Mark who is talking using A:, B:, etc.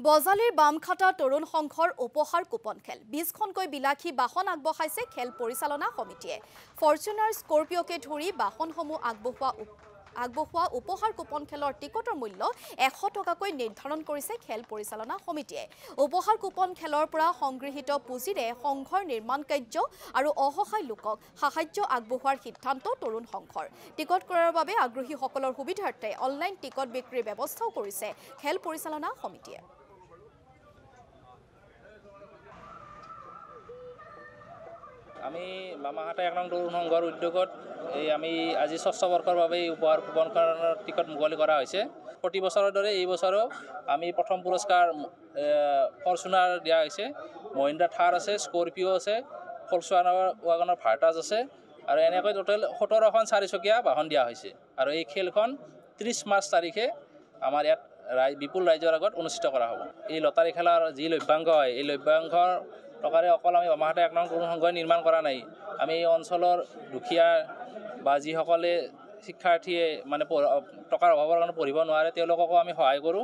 A: বজালিৰ বামখাটা তৰুণ সংঘৰ উপহাৰ কুপন খেল 20খনকৈ বিলাসী বাহন আগবঢ়াইছে খেল পৰিচালনা সমিতিয়ে ফৰচুনাৰ স্কৰপিঅকে ধৰি বাহনসমূহ আগবঢ়োৱা উপহাৰ কুপন খেলৰ টিকটৰ মূল্য 100 টকাকৈ নিৰ্ধাৰণ কৰিছে খেল পৰিচালনা সমিতিয়ে উপহাৰ কুপন খেলৰ পৰা সংগৃহীত পুঁজিৰে সংঘৰ নিৰ্মাণ কাৰ্য আৰু অসহায় লোকক সাহায্য আগবঢ়োৱাৰ সিদ্ধান্ত তৰুণ সংঘৰ টিকট ক্ৰয়ৰ বাবে আগ্ৰহীসকলৰ সুবিধাৰ্থে অনলাইন টিকট বিক্ৰীৰ ব্যৱস্থাও কৰিছে খেল পৰিচালনা সমিতিয়ে
B: আমি মামাহাটা 1 নং তৰুণ সংঘৰ উদ্যোগত আমি আজি 6ষ্ঠ বৰ্ষৰ বাবে উপহাৰ কুপনখনৰ টিকট মুকলি কৰা হৈছে প্ৰতি বছৰৰ দৰে এই বছৰো আমি প্ৰথম পুৰস্কাৰ ফৰচুনাৰ দিয়া হৈছে মহিন্দ্ৰা থাৰ আছে স্কৰপিঅ আছে ফলকছৱাগনৰ ভাৰ্টাছ আছে আৰু এনেকৈ টোটেল 17খন চাৰিচকীয়া বাহন দিয়া হৈছে আৰু এই খেলখন 30 মাৰ্চ তাৰিখে আমাৰ ইয়াত বিপুল ৰাইজৰ আগত অনুষ্ঠিত কৰা হ'ব এই লটাৰী খেলাৰ যি লভ্যাংশ হয় এই লভ্যাংশৰ টকাৰে অকল আমি মামাহাটা 1 নং তৰুণ সংঘই নিৰ্মাণ কৰা নাই আমি এই অঞ্চলৰ দুখীয়া বা যিসকলে শিক্ষাৰ্থীয়ে মানে টকাৰ অভাৱৰ কাৰণে পঢ়িব নোৱাৰে তেওঁলোককো আমি সহায় কৰোঁ